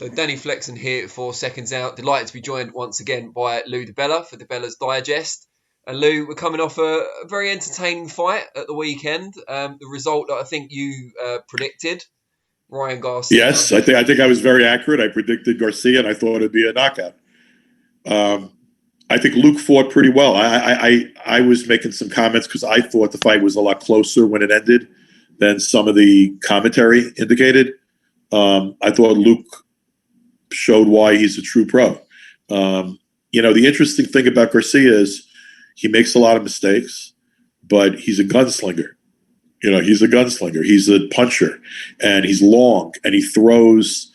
So Danny Flexen here for Seconds Out. Delighted to be joined once again by Lou DiBella for DiBella's Digest. And Lou, we're coming off a very entertaining fight at the weekend. The result that I think you predicted, Ryan Garcia. Yes, I think I was very accurate. I predicted Garcia, and I thought it'd be a knockout. I think Luke fought pretty well. I was making some comments because I thought the fight was a lot closer when it ended than some of the commentary indicated. I thought Luke showed why he's a true pro. The interesting thing about Garcia is he makes a lot of mistakes, but he's a gunslinger. He's a gunslinger. He's a puncher, and he's long, and he throws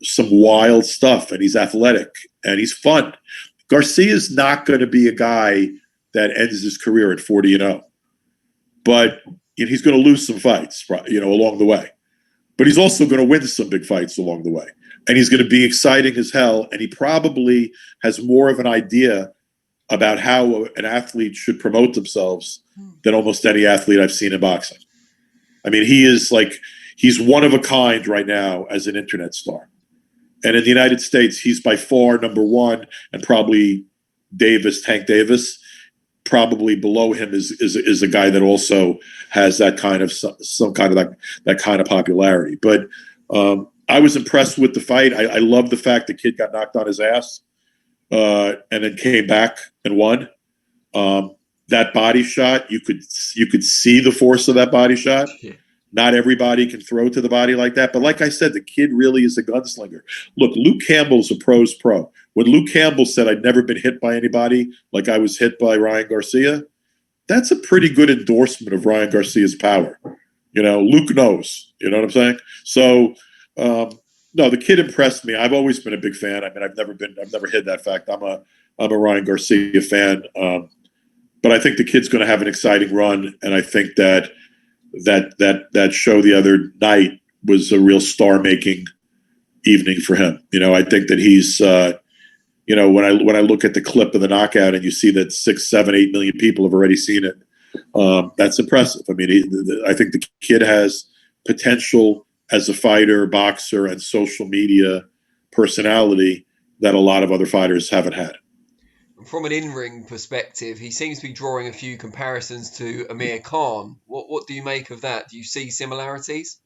some wild stuff, and he's athletic, and he's fun. Garcia's not going to be a guy that ends his career at 40-0, but he's going to lose some fights, along the way. But he's also going to win some big fights along the way. And he's going to be exciting as hell. And he probably has more of an idea about how an athlete should promote themselves than almost any athlete I've seen in boxing. I mean, he's one of a kind right now as an internet star. And in the United States, he's by far number one, and probably Tank Davis. Probably below him is a guy that also has that kind of some kind of that kind of popularity. But I was impressed with the fight. I love the fact the kid got knocked on his ass and then came back and won. That body shot, you could see the force of that body shot. Yeah. Not everybody can throw to the body like that. But like I said, the kid really is a gunslinger. Look, Luke Campbell's a pro's pro. When Luke Campbell said, I'd never been hit by anybody like I was hit by Ryan Garcia, that's a pretty good endorsement of Ryan Garcia's power. Luke knows. You know what I'm saying? So, no, the kid impressed me. I've always been a big fan. I mean, I've never hid that fact. I'm a Ryan Garcia fan. But I think the kid's going to have an exciting run. And I think that show the other night was a real star-making evening for him. I think that he's, when I look at the clip of the knockout and you see that 6, 7, 8 million people have already seen it, that's impressive. I mean, I think the kid has potential as a fighter, boxer, and social media personality that a lot of other fighters haven't had. From an in-ring perspective, he seems to be drawing a few comparisons to Amir Khan. What do you make of that? Do you see similarities?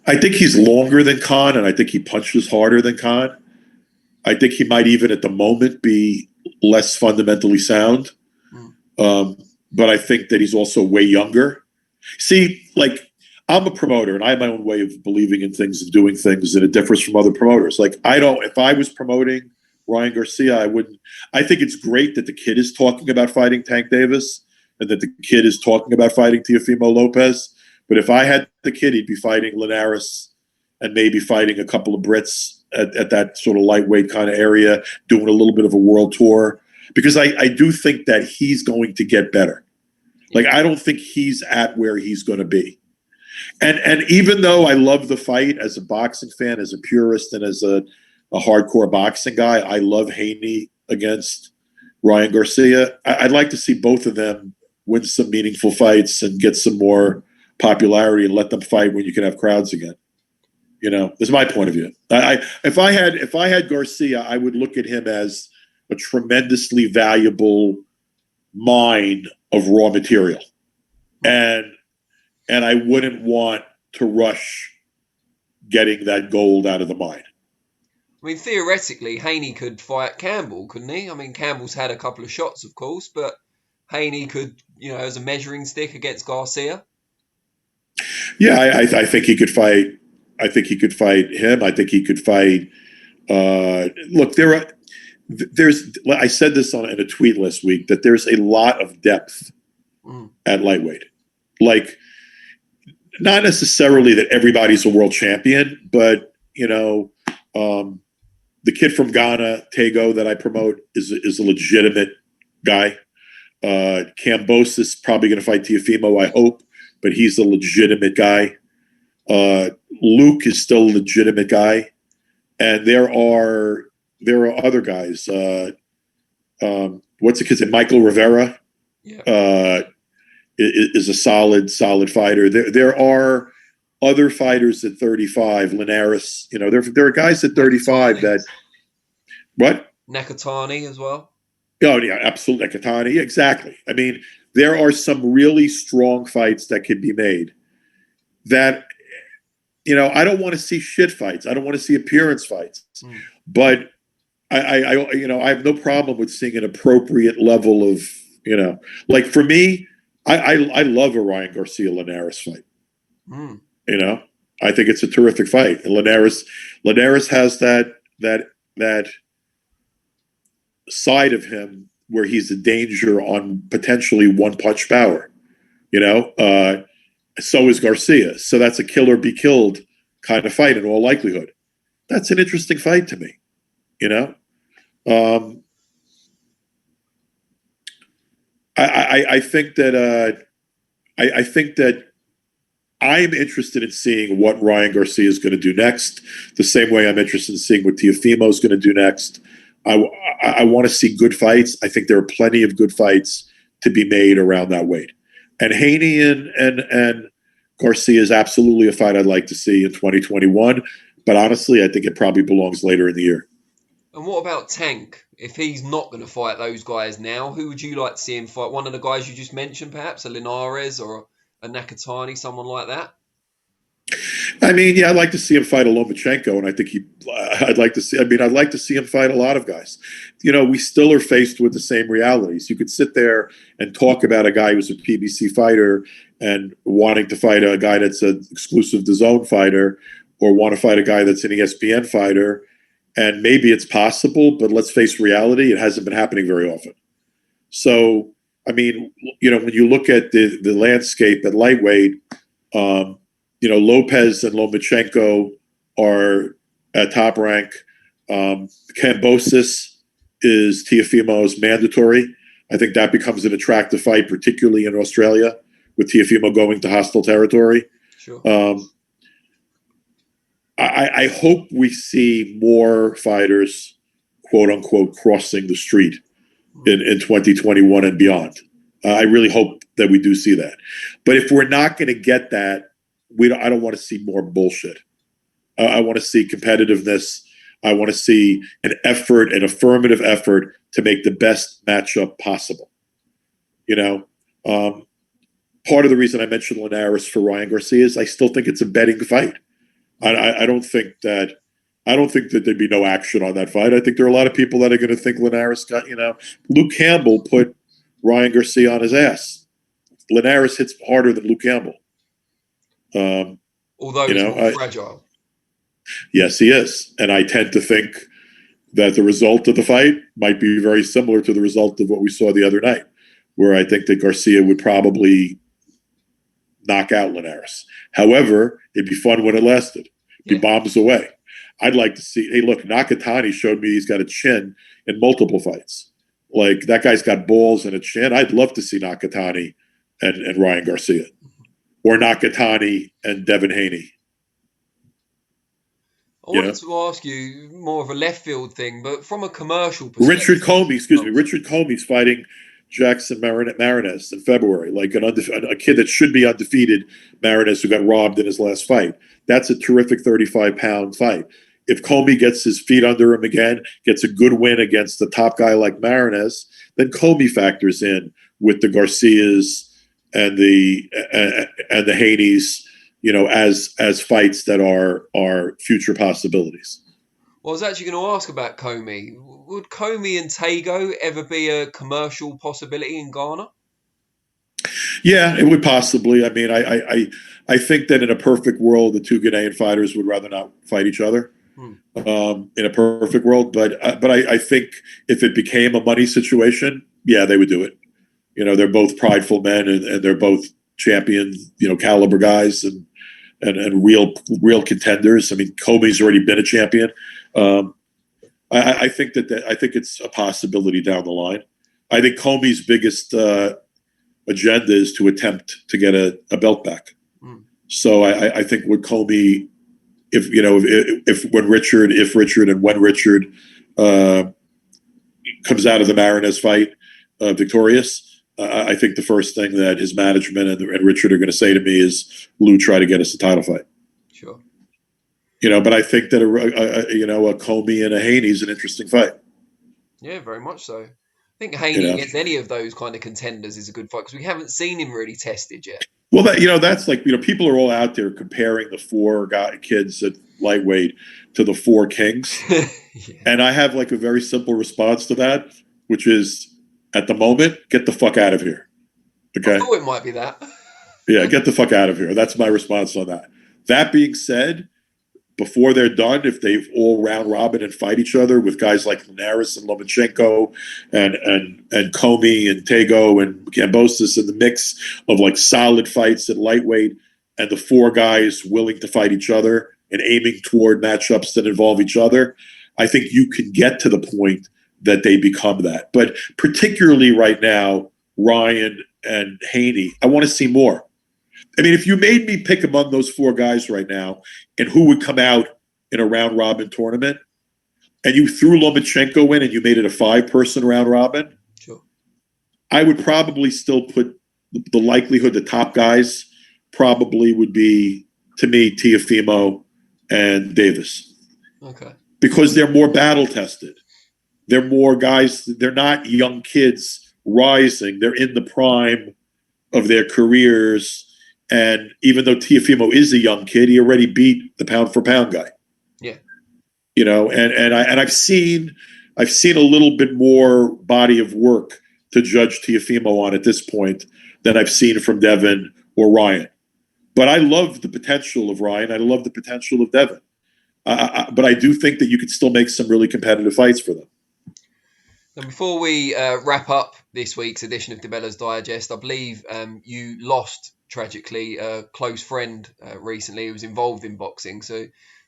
I think he's longer than Khan, and I think he punches harder than Khan. I think he might even at the moment be less fundamentally sound. But I think that he's also way younger. See, I'm a promoter, and I have my own way of believing in things and doing things, and it differs from other promoters. If I was promoting Ryan Garcia, I wouldn't. I think it's great that the kid is talking about fighting Tank Davis and that the kid is talking about fighting Teofimo Lopez. But if I had the kid, he'd be fighting Linares and maybe fighting a couple of Brits at that sort of lightweight kind of area, doing a little bit of a world tour. Because I do think that he's going to get better. I don't think he's at where he's going to be. And even though I love the fight as a boxing fan, as a purist, and as a hardcore boxing guy, I love Haney against Ryan Garcia. I'd like to see both of them win some meaningful fights and get some more popularity and let them fight when you can have crowds again. That's my point of view. If I had Garcia, I would look at him as a tremendously valuable mine of raw material. And I wouldn't want to rush getting that gold out of the mine. I mean, theoretically, Haney could fight Campbell, couldn't he? I mean, Campbell's had a couple of shots, of course, but Haney could, as a measuring stick against Garcia. Yeah, I think he could fight. I think he could fight him. I think he could fight. Look, there's. I said this in a tweet last week that there's a lot of depth at lightweight. Not necessarily that everybody's a world champion, but the kid from Ghana, Tego, that I promote is a legitimate guy. Cambos is probably going to fight Teofimo, I hope, but he's a legitimate guy. Luke is still a legitimate guy, and there are other guys. What's the kid's name? Michael Rivera. Yeah. Is a solid fighter. There are other fighters at 35, Linares, there are guys at 35 that, what? Nakatani as well. Oh, yeah, absolutely. Nakatani, exactly. I mean, there are some really strong fights that can be made that, I don't want to see shit fights. I don't want to see appearance fights. But I have no problem with seeing an appropriate level of, like for me, I love a Ryan Garcia Linares fight. I think it's a terrific fight. And Linares has that side of him where he's a danger on potentially one punch power. So is Garcia. So that's a kill or be killed kind of fight in all likelihood. That's an interesting fight to me. I think that I'm interested in seeing what Ryan Garcia is going to do next, the same way I'm interested in seeing what Teofimo is going to do next. I want to see good fights. I think there are plenty of good fights to be made around that weight. And Haney and Garcia is absolutely a fight I'd like to see in 2021. But honestly, I think it probably belongs later in the year. And what about Tank? If he's not going to fight those guys now, who would you like to see him fight? One of the guys you just mentioned, perhaps a Linares or a Nakatani, someone like that? I mean, yeah, I'd like to see him fight a Lomachenko, and I think I'd like to see him fight a lot of guys. We still are faced with the same realities. You could sit there and talk about a guy who's a PBC fighter and wanting to fight a guy that's an exclusive DAZN fighter, or want to fight a guy that's an ESPN fighter, and maybe it's possible, but let's face reality, it hasn't been happening very often. So, I mean, when you look at the landscape at lightweight, Lopez and Lomachenko are at top rank. Kambosos is Teofimo's mandatory. I think that becomes an attractive fight, particularly in Australia, with Teofimo going to hostile territory. Sure. I hope we see more fighters, quote unquote, crossing the street in 2021 and beyond. I really hope that we do see that. But if we're not going to get that, I don't want to see more bullshit. I want to see competitiveness. I want to see an affirmative effort to make the best matchup possible. Part of the reason I mentioned Linares for Ryan Garcia is I still think it's a betting fight. I don't think that there'd be no action on that fight. I think there are a lot of people that are going to think Linares got, Luke Campbell put Ryan Garcia on his ass. Linares hits harder than Luke Campbell. Although he's more fragile. Yes, he is. And I tend to think that the result of the fight might be very similar to the result of what we saw the other night, where I think that Garcia would probably knock out Linares. However, it'd be fun when it lasted. He bombs away. I'd like to see, hey, look, Nakatani showed me he's got a chin in multiple fights. Like, that guy's got balls and a chin. I'd love to see Nakatani and Ryan Garcia. Or Nakatani and Devin Haney. I wanted to ask you more of a left field thing, but from a commercial perspective. Richard Comey's fighting Jackson Marinez in February, like a kid that should be undefeated, Marinez, who got robbed in his last fight. That's a terrific 35-pound fight. If Comey gets his feet under him again, gets a good win against the top guy like Marinez, then Comey factors in with the Garcias and the Haneys, as fights that are future possibilities. Well, I was actually going to ask about Comey. Would Comey and Tago ever be a commercial possibility in Ghana? Yeah, it would possibly. I mean, I think that in a perfect world, the two Ghanaian fighters would rather not fight each other. In a perfect world, but I think if it became a money situation, yeah, they would do it. They're both prideful men, and they're both champion, caliber guys, and real contenders. I mean, Comey's already been a champion. I think it's a possibility down the line. I think Comey's biggest agenda is to attempt to get a belt back. So I think with Comey, if Richard comes out of the Marinez fight victorious, I think the first thing that his management and Richard are going to say to me is, Lou, try to get us a title fight. Sure. But I think that a Comey and a Haney is an interesting fight. Yeah, very much so. I think Haney against any of those kind of contenders is a good fight because we haven't seen him really tested yet. Well, that's like, people are all out there comparing the four kids at lightweight to the four kings. Yeah. And I have like a very simple response to that, which is, at the moment, get the fuck out of here. Okay. I thought it might be that. Yeah, get the fuck out of here. That's my response on that. That being said, before they're done, if they all round robin and fight each other with guys like Linares and Lomachenko and Comey and Tego and Kambosos in the mix of like solid fights at lightweight, and the four guys willing to fight each other and aiming toward matchups that involve each other, I think you can get to the point that they become that. But particularly right now, Ryan and Haney, I want to see more. I mean, if you made me pick among those four guys right now and who would come out in a round robin tournament, and you threw Lomachenko in and you made it a 5-person round robin, sure, I would probably still put the likelihood the top guys probably would be, to me, Teofimo and Davis. Okay. Because they're more battle tested. They're more guys, they're not young kids rising. They're in the prime of their careers. And even though Teofimo is a young kid, he already beat the pound for pound guy. Yeah. And I've seen a little bit more body of work to judge Teofimo on at this point than I've seen from Devin or Ryan. But I love the potential of Ryan. I love the potential of Devin. But I do think that you could still make some really competitive fights for them. And before we wrap up this week's edition of DiBella's Digest, I believe you lost, tragically, a close friend recently who was involved in boxing. So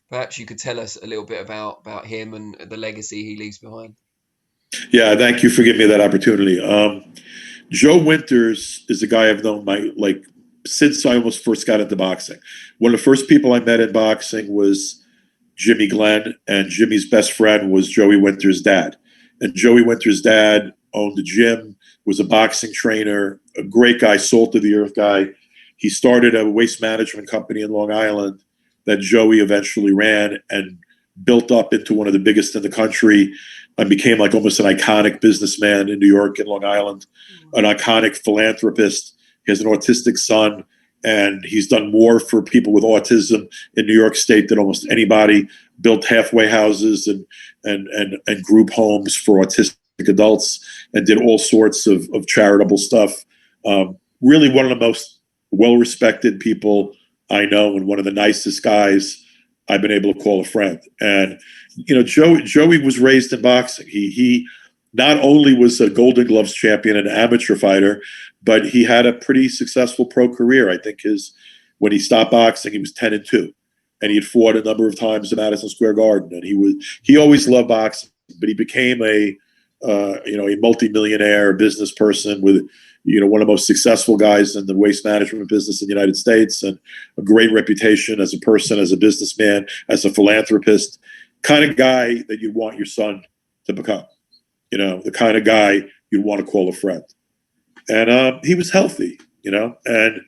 perhaps you could tell us a little bit about him and the legacy he leaves behind. Yeah, thank you for giving me that opportunity. Joe Winters is a guy I've known since I almost first got into boxing. One of the first people I met in boxing was Jimmy Glenn, and Jimmy's best friend was Joey Winters' dad. And Joey Winters' dad owned a gym, was a boxing trainer, a great guy, salt of the earth guy. He started a waste management company in Long Island that Joey eventually ran and built up into one of the biggest in the country and became like almost an iconic businessman in New York and Long Island, an iconic philanthropist. He has an autistic son, and he's done more for people with autism in New York State than almost anybody. Built halfway houses and group homes for autistic adults, and did all sorts of charitable stuff. Really one of the most well-respected people I know, and one of the nicest guys I've been able to call a friend. And Joey was raised in boxing. He not only was a Golden Gloves champion and amateur fighter, but he had a pretty successful pro career. I think when he stopped boxing, he was 10-2, and he had fought a number of times in Madison Square Garden. And he always loved boxing, but he became a multimillionaire business person with one of the most successful guys in the waste management business in the United States, and a great reputation as a person, as a businessman, as a philanthropist, kind of guy that you'd want your son to become, the kind of guy you'd want to call a friend. And he was healthy, and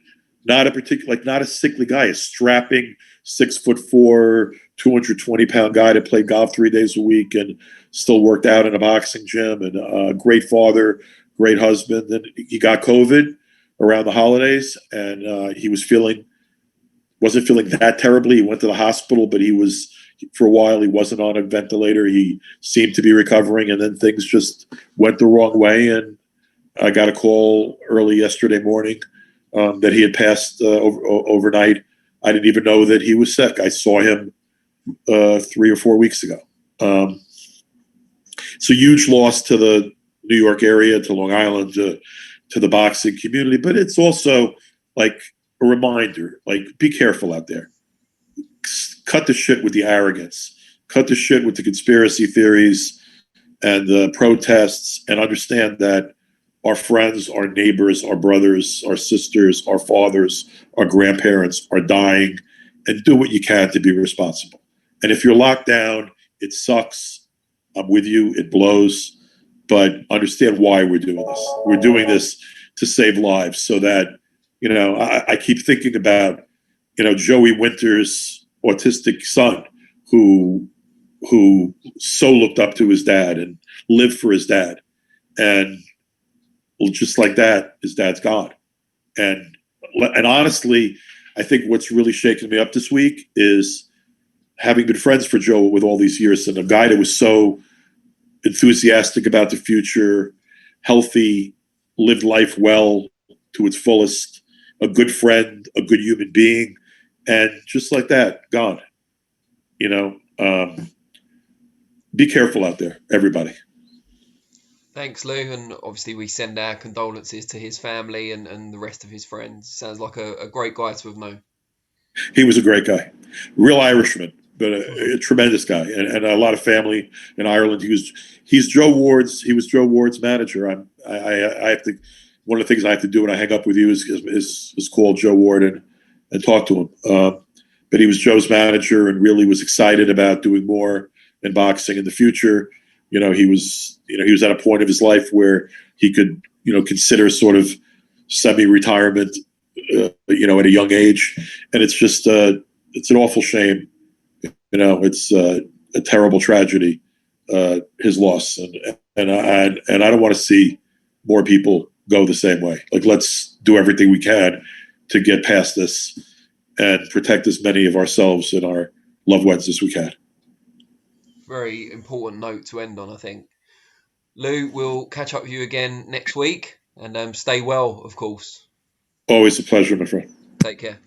not a sickly guy, a strapping 6'4", 220-pound guy that played golf 3 days a week and still worked out in a boxing gym, and a great father, great husband. And he got COVID around the holidays, and he wasn't feeling that terribly. He went to the hospital, but for a while, he wasn't on a ventilator. He seemed to be recovering, and then things just went the wrong way. And I got a call early yesterday morning that he had passed overnight. I didn't even know that he was sick. I saw him 3 or 4 weeks ago. It's a huge loss to the New York area, to Long Island, to the boxing community. But it's also like a reminder, be careful out there. Cut the shit with the arrogance. Cut the shit with the conspiracy theories and the protests, and understand that our friends, our neighbors, our brothers, our sisters, our fathers, our grandparents are dying, and do what you can to be responsible. And if you're locked down, it sucks. I'm with you. It blows. But understand why we're doing this. We're doing this to save lives. So that, I keep thinking about, Joey Winter's autistic son who so looked up to his dad and lived for his dad. And just like that, his dad's gone. And honestly, I think what's really shaken me up this week is having been friends for Joe with all these years, and a guy that was so enthusiastic about the future, healthy, lived life well to its fullest, a good friend, a good human being, and just like that, gone. Be careful out there, everybody. Thanks, Lou, and obviously we send our condolences to his family and the rest of his friends. Sounds like a great guy to have known. He was a great guy, real Irishman, but a tremendous guy, and a lot of family in Ireland. He was Joe Ward's manager. I have to. One of the things I have to do when I hang up with you is call Joe Ward and talk to him. But he was Joe's manager and really was excited about doing more in boxing in the future. He was at a point of his life where he could, consider sort of semi-retirement, at a young age. And it's just, it's an awful shame. It's a terrible tragedy, his loss. And I don't want to see more people go the same way. Like, let's do everything we can to get past this and protect as many of ourselves and our loved ones as we can. Very important note to end on, I think. Lou, we'll catch up with you again next week, and stay well, of course. Always a pleasure, my friend. Take care.